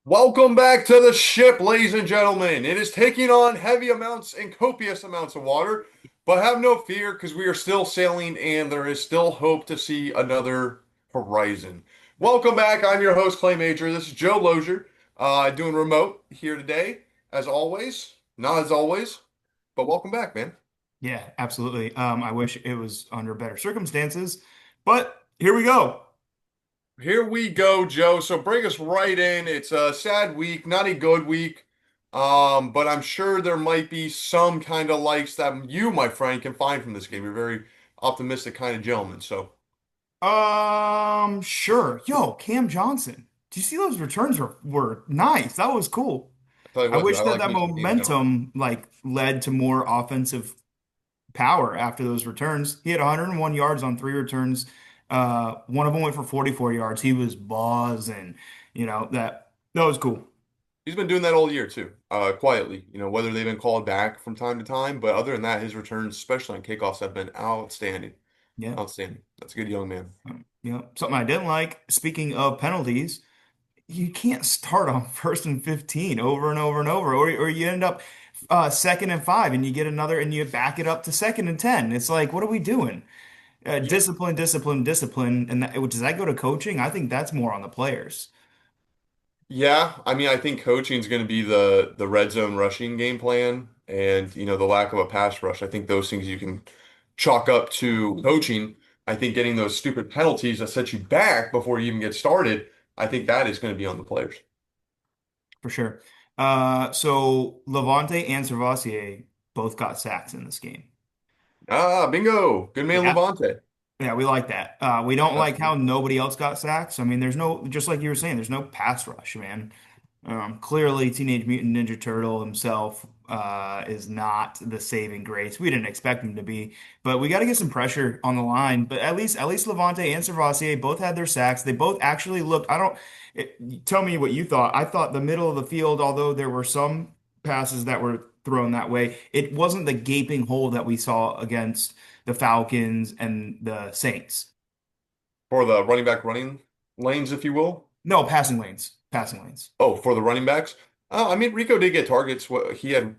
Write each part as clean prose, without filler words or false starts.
Welcome back to the ship, ladies and gentlemen. It is taking on heavy amounts and copious amounts of water, but have no fear because we are still sailing and there is still hope to see another horizon. Welcome back. I'm your host, Clay Major. This is Joe Lozier, doing remote here today, as always. Not as always, but welcome back, man. Yeah, absolutely. I wish it was under better circumstances, but here we go. Here we go, Joe. So bring us right in. It's a sad week, not a good week. But I'm sure there might be some kind of likes that you, my friend, can find from this game. You're a very optimistic kind of gentleman. So Sure. Yo, Cam Johnson. Do you see those returns were nice? That was cool. I tell you I what, dude, wish I that like that me some Cam Johnson. momentum led to more offensive power after those returns. He had 101 yards on three returns. One of them went for 44 yards. He was buzzing. That was cool. He's been doing that all year too, quietly. Whether they've been called back from time to time, but other than that, his returns, especially on kickoffs, have been outstanding. Yeah. Outstanding. That's a good young man. Yeah. Something I didn't like, speaking of penalties. You can't start on first and 15 over and over and over, or you end up second and five and you get another and you back it up to second and 10. It's like, what are we doing? Yeah. Discipline, discipline, discipline. And does that go to coaching? I think that's more on the players Yeah, I mean, I think coaching is going to be the red zone rushing game plan, and the lack of a pass rush. I think those things you can chalk up to coaching. I think getting those stupid penalties that set you back before you even get started. I think that is going to be on the players. for sure. So Levante and Servassier both got sacks in this game. Ah, bingo! Good man, Yeah. Levante. Yeah, we like that. We don't like how Absolutely. nobody else got sacks. I mean, there's no, just like you were saying, there's no pass rush, man. Clearly, Teenage Mutant Ninja Turtle himself is not the saving grace. We didn't expect him to be, but we got to get some pressure on the line. But at least Levante and Servassier both had their sacks. They both actually looked. I don't. Tell me what you thought. I thought the middle of the field, although there were some passes that were thrown that way, it wasn't the gaping hole that we saw against the Falcons and the Saints. For the running back running lanes, if you will. No, passing lanes, passing lanes. Oh, for the running backs. I mean, Rico did get targets. What he had?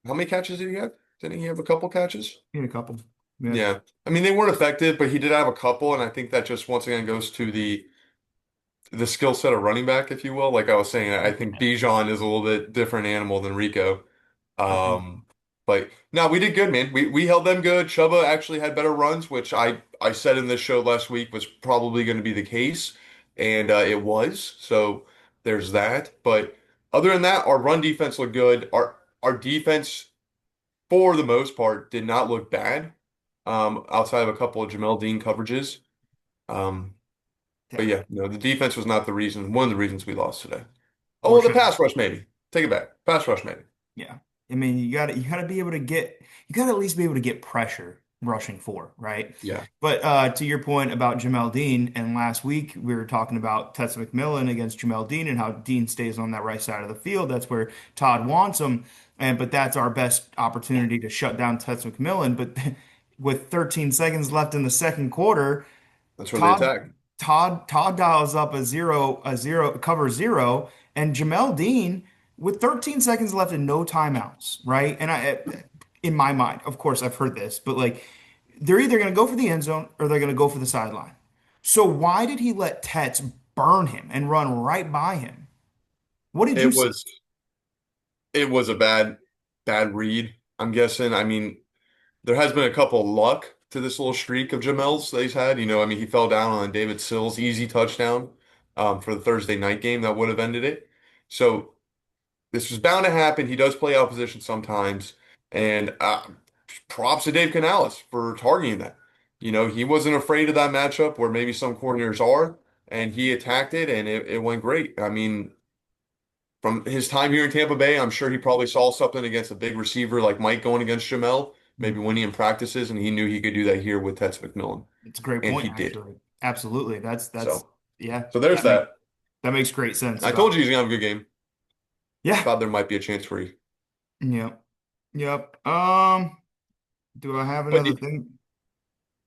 How many catches did he have? Didn't he have a couple catches? In a couple. Yeah. Yeah. I mean, they weren't effective, but he did have a couple, and I think that just once again goes to the skill set of running back, if you will. Like I was saying, I think Bijan is a little bit different animal than Rico. Agreed. Um, but no, we did good, man. We held them good. Chuba actually had better runs, which I said in this show last week was probably going to be the case, and it was. So there's that. But other than that, our run defense looked good. Our defense, for the most part, did not look bad. Outside of a couple of Jamel Dean coverages. Um, but Yeah, yeah, no, the defense was not the reason, one of the reasons we lost today. Oh, for well, the sure. pass rush maybe. Take it back. Pass rush maybe. Yeah. I mean, you gotta be able to get you gotta at least be able to get pressure rushing for, right? Yeah, But to your point about Jamel Dean, and last week we were talking about Tess McMillan against Jamel Dean and how Dean stays on that right side of the field. That's where Todd wants him. But that's our best opportunity to shut down Tess McMillan. But with 13 seconds left in the second quarter, that's where they Todd attack. Todd dials up a cover zero, and Jamel Dean with 13 seconds left and no timeouts, right? And in my mind, of course, I've heard this, but like they're either going to go for the end zone or they're going to go for the sideline. So why did he let Tets burn him and run right by him? What did you It see? was it was a bad read, I'm guessing. I mean, there has been a couple of luck to this little streak of Jamel's that he's had. I mean, he fell down on David Sills' easy touchdown for the Thursday night game that would have ended it. So this was bound to happen. He does play opposition sometimes, and props to Dave Canales for targeting that. He wasn't afraid of that matchup where maybe some coordinators are, and he attacked it, and it went great. I mean, from his time here in Tampa Bay, I'm sure he probably saw something against a big receiver like Mike going against Jamel, maybe winning in practices, and he knew he could do that here with Tex McMillan, It's a great and point, he did. actually. Absolutely. That's So, yeah, so there's that. that makes great sense I told about you he's gonna have a good game. yeah. Thought there might be a chance for you. Yep. Yep. Do I have But another thing?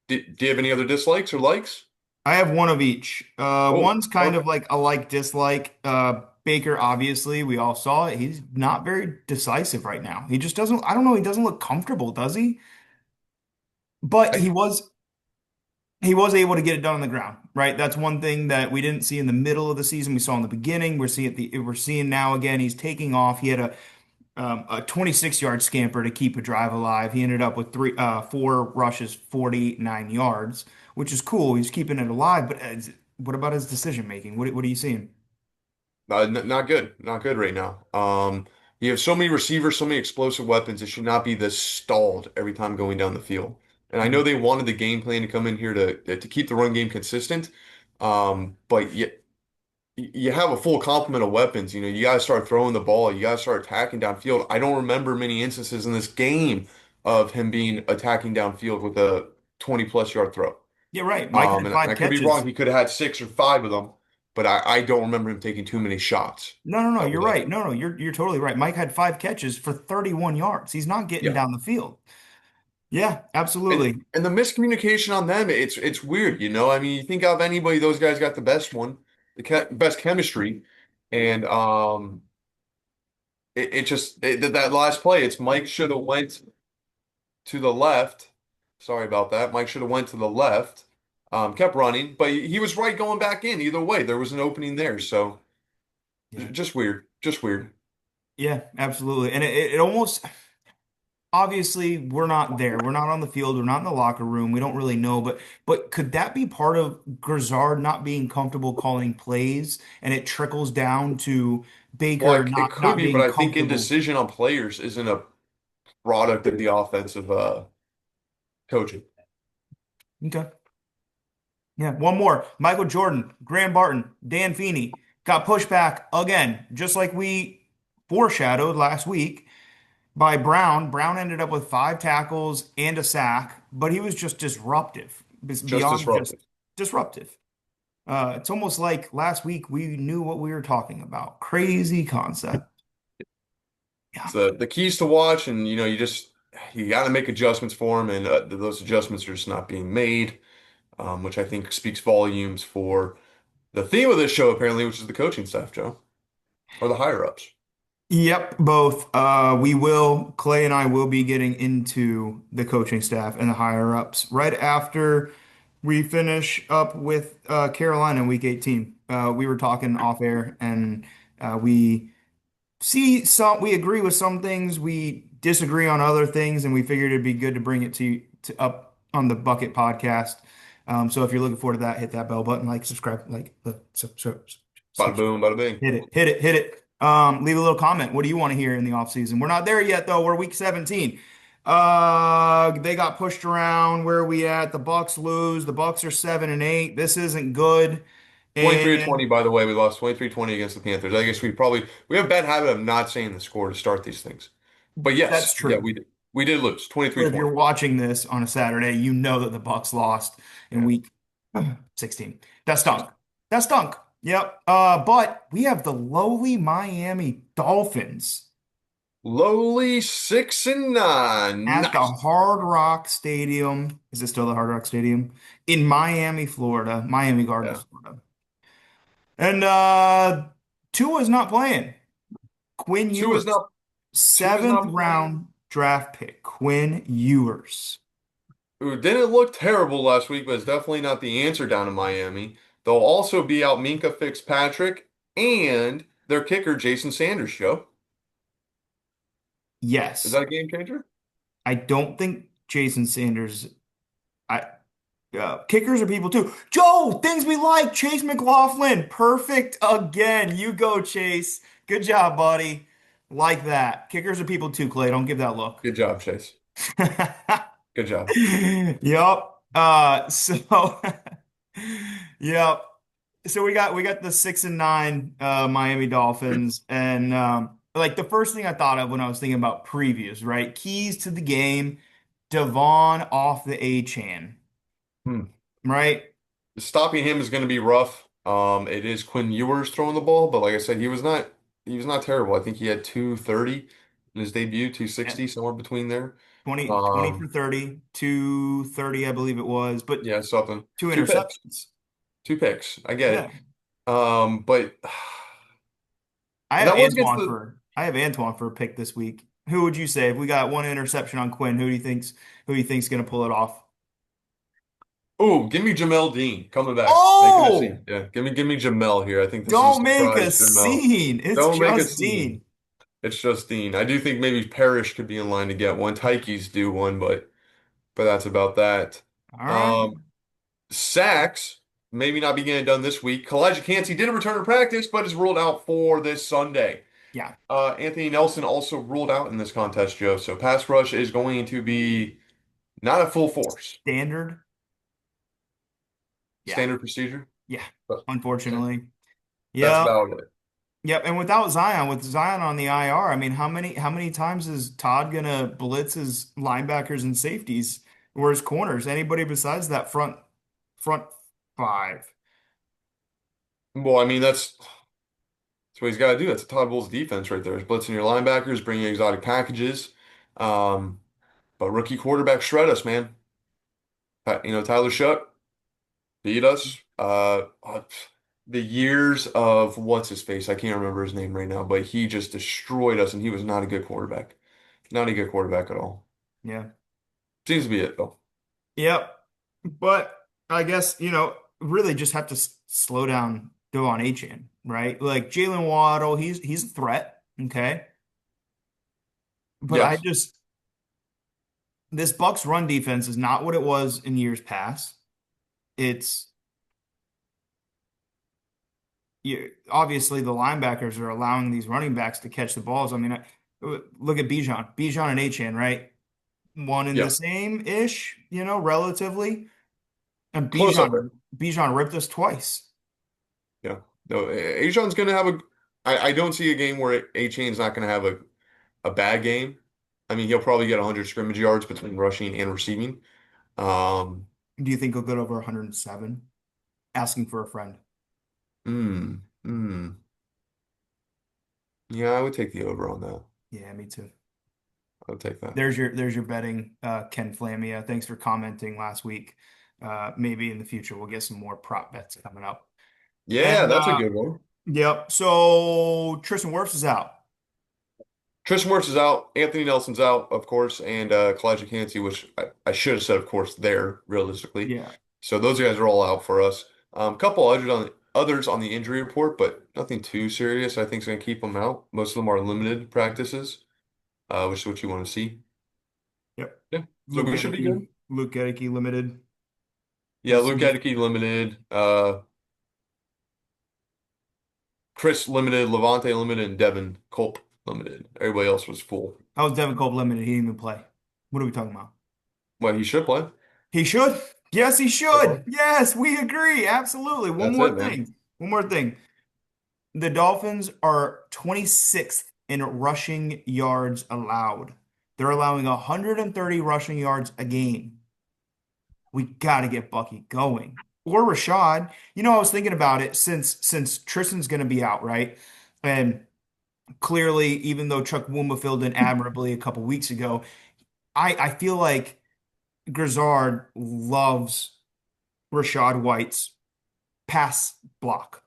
do you have any other dislikes or likes? I have one of each. Oh, One's kind of perfect. like a like dislike. Baker, obviously, we all saw it. He's not very decisive right now. He just doesn't, I don't know, he doesn't look comfortable, does he? But I, he was able to get it done on the ground, right? That's one thing that we didn't see in the middle of the season. We saw in the beginning. We're seeing now again. He's taking off. He had a 26-yard scamper to keep a drive alive. He ended up with four rushes, 49 yards, which is cool. He's keeping it alive. But what about his decision making? What are you seeing? Not good. Not good right now. You have so many receivers, so many explosive weapons. It should not be this stalled every time going down the field. And I know Mhm. they wanted the game plan to come in here to keep the run game consistent. But you have a full complement of weapons. You know, you got to start throwing the ball. You got to start attacking downfield. I don't remember many instances in this game of him being attacking downfield with a 20 plus yard throw. Yeah, right. Mike had And I five could be wrong. catches. He could have had six or five of them, but I don't remember him taking too many shots. No, no, no. That You're would have, right. No, no. You're totally right. Mike had five catches for 31 yards. He's not getting yeah. down the field. Yeah, And absolutely. and the miscommunication on them, it's weird, you know. I mean, you think of anybody, those guys got the best one, best chemistry, and that last play, it's Mike should have went to the left. Sorry about that. Mike should have went to the left. Kept running, but he was right going back in. Either way, there was an opening there. So Yeah. just weird, just weird. Yeah, absolutely. And it almost obviously we're not there. We're not on the field. We're not in the locker room. We don't really know, but could that be part of Grizzard not being comfortable calling plays and it trickles down to Well, Baker it not could not be, but being I think comfortable? indecision on players isn't a product of the offensive coaching. Okay. Yeah, one more. Michael Jordan, Graham Barton, Dan Feeney got pushed back again, just like we foreshadowed last week by Brown. Brown ended up with five tackles and a sack, but he was just disruptive, Just beyond just disruptive. disruptive. It's almost like last week we knew what we were talking about. Crazy concept. Yeah. It's the keys to watch, and you got to make adjustments for him, and those adjustments are just not being made, which I think speaks volumes for the theme of this show, apparently, which is the coaching staff, Joe, or the higher ups. Yep, both. Clay and I will be getting into the coaching staff and the higher ups right after we finish up with Carolina in week 18. We were talking off air and we agree with some things, we disagree on other things, and we figured it'd be good to bring it to up on the Bucket podcast. So if you're looking forward to that, hit that bell button, like, subscribe, Bada subscribe. boom, bada bing. Hit it, hit it, hit it. Leave a little comment. What do you want to hear in the offseason? We're not there yet, though. We're week 17. They got pushed around. Where are we at? The Bucks lose. The Bucks are 7-8. This isn't good. 23 to 20, And by the way, we lost 23-20 against the Panthers. I guess we have a bad habit of not saying the score to start these things. But that's yes, yeah, true. we did lose But if 23-20. you're watching this on a Saturday, you know that the Bucks lost in Yeah. week 16. That Six. stunk. That stunk. Yep. But we have the lowly Miami Dolphins Lowly 6-9. at the Nice. Hard Rock Stadium. Is it still the Hard Rock Stadium? In Miami, Florida, Miami Yeah. Gardens, Florida. And Tua's not playing. Quinn Two is Ewers, not two is seventh not playing. round draft pick. Quinn Ewers. Who didn't look terrible last week, but is definitely not the answer down in Miami. They'll also be out Minka Fitzpatrick and their kicker, Jason Sanders, Joe. Is Yes. that a game changer? I don't think Jason Sanders. I Kickers are people too. Joe, things we like. Chase McLaughlin, perfect again. You go, Chase. Good job, buddy. Like that. Kickers are people too, Clay. Don't give that look. Good job, Chase. Good job. Yep. Yep. So we got the 6-9 Miami Dolphins, and like the first thing I thought of when I was thinking about previews, right? Keys to the game, Devon off the A-chan, Hmm. right? Stopping him is going to be rough. It is Quinn Ewers throwing the ball, but like I said, he was not terrible. I think he had 230 in his debut, Yeah. 260, somewhere between there. 20 for Um, 30, 230, I believe it was, but yeah, something. two Two picks. interceptions. Two picks. I get Yeah. it. But I have that was against Antoine the. for I have Antoine for a pick this week. Who would you say if we got one interception on Quinn? Who do you think's going to pull it off? Oh, give me Jamel Dean coming back, making a scene. Oh, Yeah, give me Jamel here. I think this is a don't make a surprise, Jamel. scene. It's Don't make a just scene. Dean. It's just Dean. I do think maybe Parrish could be in line to get one. Tyke's due one, but that's about that. All right. Um, Sacks maybe not be getting done this week. Kalijah Cansey did return to practice, but is ruled out for this Sunday. Yeah. Anthony Nelson also ruled out in this contest, Joe. So pass rush is going to be not at full force. Standard. Yeah. Standard procedure. Yeah. But okay, Unfortunately. that's Yep. about it. Yep. And without Zion, with Zion on the IR, I mean, how many times is Todd gonna blitz his linebackers and safeties or his corners? Anybody besides that front five? Well, I mean that's what he's got to do. That's Todd Bowles' defense right there. Is blitzing your linebackers, bringing exotic packages. Um, but rookie quarterback shred us, man. Tyler Shuck beat us. The years of what's his face, I can't remember his name right now, but he just destroyed us, and he was not a good quarterback. Not a good quarterback at all. Yeah. Seems to be it though. Yep. But I guess, really just have to slow down Devon Achane, right? Like Jalen Waddle, he's a threat, okay? But Yes. this Bucks run defense is not what it was in years past. It's obviously the linebackers are allowing these running backs to catch the balls. I mean, look at Bijan and Achane, right? One in the Yeah. same-ish, relatively. And Close up there. Bijan ripped us twice. Yeah. No, Ajon's gonna have a. I don't see a game where A-Chain's not gonna have a bad game. I mean, he'll probably get 100 scrimmage yards between rushing and receiving. Um, Do you think he'll get over 107? Asking for a friend. mm, mm. Yeah, I would take the over on that. Yeah, me too. I would take that. There's your betting, Ken Flamia. Thanks for commenting last week. Maybe in the future we'll get some more prop bets coming up. Yeah, And that's a good one. yep. So Tristan Wirfs is out. Tristan Wirfs is out. Anthony Nelson's out, of course, and Kalijah Cansey, which I should have said, of course, there realistically. Yeah. So those guys are all out for us. Couple others on the injury report, but nothing too serious. I think is going to keep them out. Most of them are limited practices, which is what you want to see. Yep. Yeah, so we should be good. Luke Gedeke limited. Yeah, We'll Luke see. Gedeke limited, Chris limited, Levante limited, and Devin Culp limited. Everybody else was full. How was Devin Cope limited? He didn't even play. What are we talking about? Well, he should play. He should. Yes, he Should play. should. Yes, we agree. Absolutely. One That's it, more man. thing. One more thing. The Dolphins are 26th in rushing yards allowed. They're allowing 130 rushing yards a game. We got to get Bucky going. Or Rashad. I was thinking about it since Tristan's going to be out, right? And clearly, even though Chuck Wuma filled in admirably a couple weeks ago, I feel like Grizzard loves Rashad White's pass block.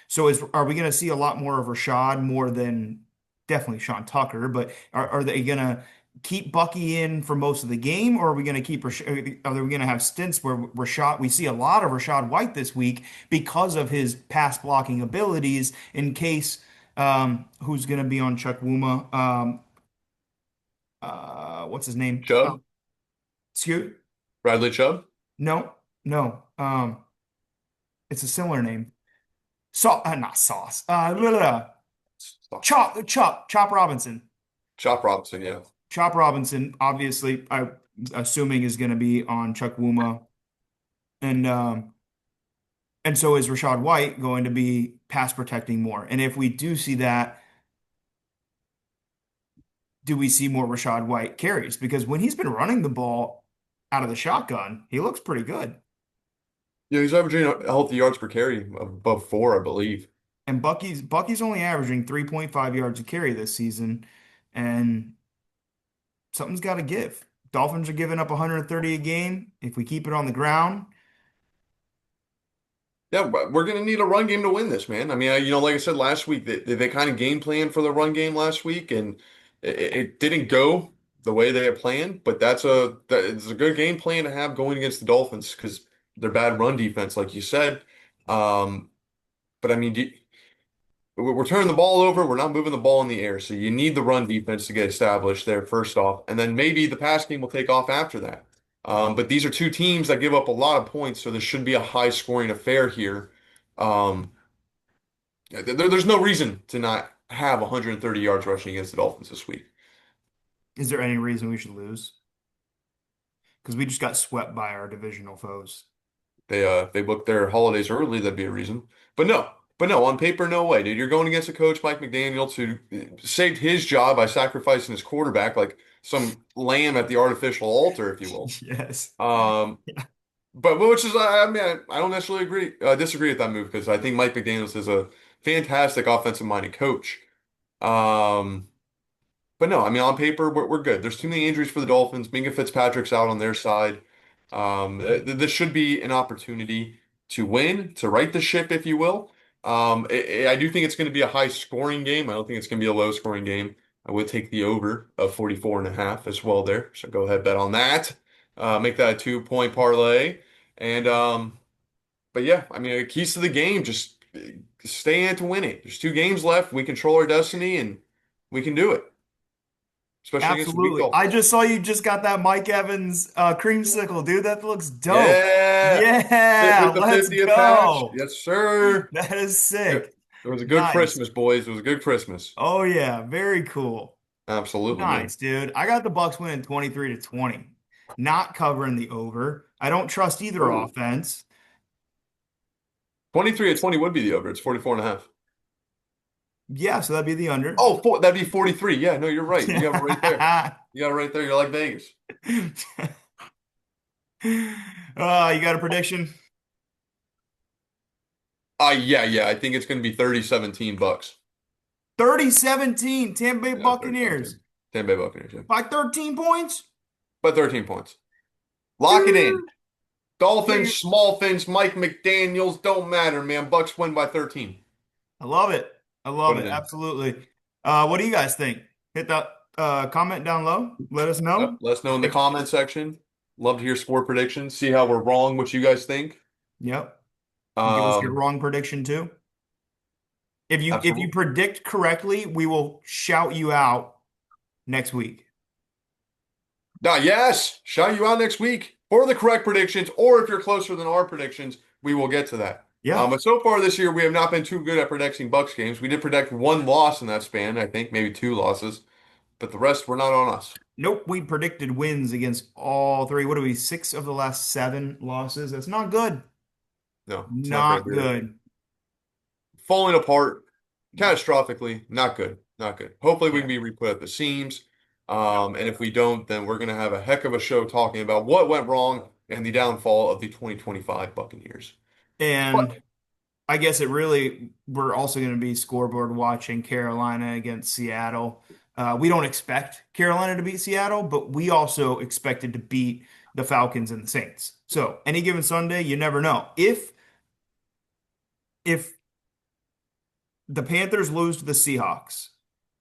So are we going to see a lot more of Rashad more than definitely Sean Tucker? But are they going to keep Bucky in for most of the game, or are we going to keep are we going to have stints where Rashad we see a lot of Rashad White this week because of his pass blocking abilities in case who's going to be on Chuck Wuma? What's his name? Chubb, Excuse? Bradley Chubb. No, no. It's a similar name. Not Sauce. Blah, blah, blah. Chop Robinson. Chop Robinson, yeah. Chop Robinson, obviously, I assuming is going to be on Chuck Wuma, and so is Rashad White going to be pass protecting more. And if we do see that, do we see more Rashad White carries? Because when he's been running the ball out of the shotgun, he looks pretty good. Yeah, he's averaging a healthy yards per carry above four, I believe. And Bucky's only averaging 3.5 yards a carry this season, and something's got to give. Dolphins are giving up 130 a game. If we keep it on the ground, Yeah, but we're going to need a run game to win this, man. I mean, like I said last week, they kind of game planned for the run game last week, and it didn't go the way they had planned. But it's a good game plan to have going against the Dolphins because they're bad run defense, like you said. Um, but I mean, we're turning the ball over. We're not moving the ball in the air, so you need the run defense to get established there first off, and then maybe the pass game will take off after that. But these are two teams that give up a lot of points, so this should be a high scoring affair here. Um, there's no reason to not have 130 yards rushing against the Dolphins this week. Is there any reason we should lose? Because we just got swept by our divisional foes. They booked their holidays early, that'd be a reason. But no, on paper, no way, dude. You're going against a coach, Mike McDaniel, who saved his job by sacrificing his quarterback like some lamb at the artificial altar, if you will. Yes. Um, but which is, I mean, I don't necessarily disagree with that move because I think Mike McDaniels is a fantastic offensive-minded coach. Um, But no, I mean, on paper, we're good. There's too many injuries for the Dolphins. Minka Fitzpatrick's out on their side. This should be an opportunity to win, to right the ship, if you will. I do think it's going to be a high scoring game. I don't think it's going to be a low scoring game. I would take the over of 44.5 as well there. So go ahead, bet on that. Make that a 2 point parlay. And but yeah, I mean, the keys to the game, just stay in it to win it. There's two games left. We control our destiny and we can do it especially against a weak Absolutely. I Dolphins. just saw you just got that Mike Evans creamsicle, dude. That looks dope. Yeah, Yeah, with the let's 50th patch. go. Yes, sir. That is It, sick. it was a good Nice. Christmas, boys. It was a good Christmas. Oh yeah, very cool. Absolutely, man. Nice, dude. I got the Bucks winning 23-20. Not covering the over. I don't trust either Oh, offense. 23 to 20 would be the over. It's 44.5. Yeah, so that'd be the under. Oh, that'd be 43. Yeah, no, you're right. You have it right there. You got it right there. You're like Vegas. You got a prediction? Yeah. I think it's going to be 30-17 Bucks. 30-17, Tampa Bay Yeah, Buccaneers 30-17. Tampa Bay Buccaneers, yeah. by 13 points. By 13 points. Lock it in. Dude. Dolphins, small fins, Mike McDaniels, don't matter, man. Bucks win by 13. I love it. I love Put it. it in. Absolutely. What do you guys think? Hit that comment down low. Let us Yep. know. Let us know in the If, comment section. Love to hear sport predictions. See how we're wrong, what you guys think. yep. Give us your Um, wrong prediction too. If you Absolutely. predict correctly, we will shout you out next week. Yes, shout you out next week for the correct predictions, or if you're closer than our predictions, we will get to that. Yeah. But so far this year, we have not been too good at predicting Bucks games. We did predict one loss in that span, I think, maybe two losses, but the rest were not on us. Nope. We predicted wins against all three. What are we? Six of the last seven losses. That's not good. No, it's not great. Not good. Falling apart No. catastrophically. Not good. Not good. Hopefully we Yeah. can be re-put at the seams. And if we don't, then we're going to have a heck of a show talking about what went wrong and the downfall of the 2025 Buccaneers. But And I guess we're also going to be scoreboard watching Carolina against Seattle. We don't expect Carolina to beat Seattle, but we also expected to beat the Falcons and the Saints. So any given Sunday, you never know. If the Panthers lose to the Seahawks,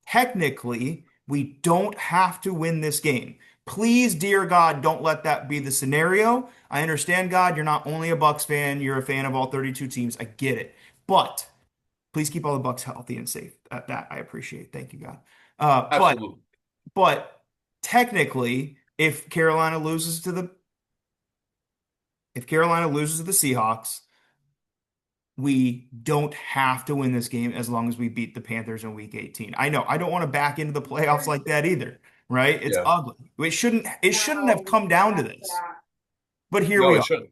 technically, we don't have to win this game. Please, dear God, don't let that be the scenario. I understand, God, you're not only a Bucks fan, you're a fan of all 32 teams. I get it. But please keep all the Bucks healthy and safe. That I appreciate. Thank you, God. Uh, but absolutely. but technically, if Carolina loses to the Seahawks, we don't have to win this game as long as we beat the Panthers in week 18. I know I don't want to back into the playoffs like that either, right? It's Yeah. ugly. It shouldn't have come down to this. But here No, we it are. shouldn't.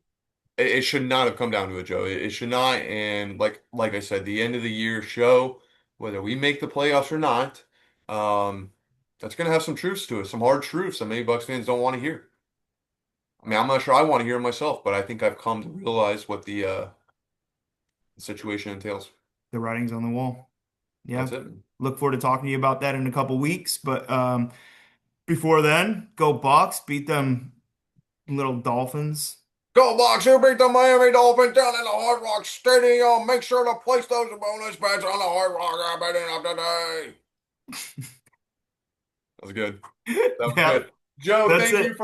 It should not have come down to it, Joe. It should not. And like I said, the end of the year show, whether we make the playoffs or not, um, that's going to have some truths to it, some hard truths that many Bucks fans don't want to hear. I mean, I'm not sure I want to hear it myself, but I think I've come to realize what the situation entails. The writing's on the wall. Yeah. That's it. Look forward to talking to you about that in a couple weeks. But before then, go Bucks, beat them little Dolphins. Go Bucs, you beat the Miami Dolphins down in the Hard Rock Stadium. Make sure to place those bonus bets on the Hard Rock betting of the day. That was good. That was Yeah, good. Joe, that's it.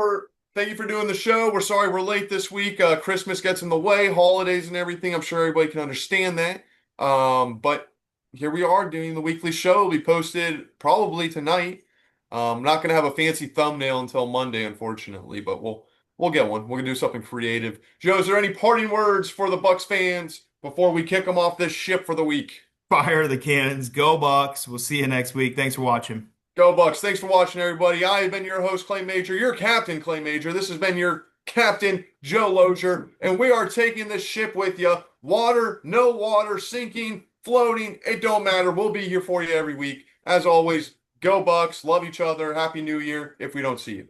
thank you for doing the show. We're sorry we're late this week. Christmas gets in the way, holidays and everything. I'm sure everybody can understand that. But here we are doing the weekly show. It'll be posted probably tonight. I'm not gonna have a fancy thumbnail until Monday, unfortunately, but we'll get one. We're gonna do something creative. Joe, is there any parting words for the Bucks fans before we kick them off this ship for the week? Fire the cannons. Go Bucks. We'll see you next week. Thanks for watching. Go Bucks. Thanks for watching, everybody. I have been your host, Clay Major, your captain, Clay Major. This has been your captain, Joe Lozier, and we are taking this ship with you. Water, no water, sinking, floating, it don't matter. We'll be here for you every week. As always, go Bucks. Love each other. Happy New Year if we don't see you.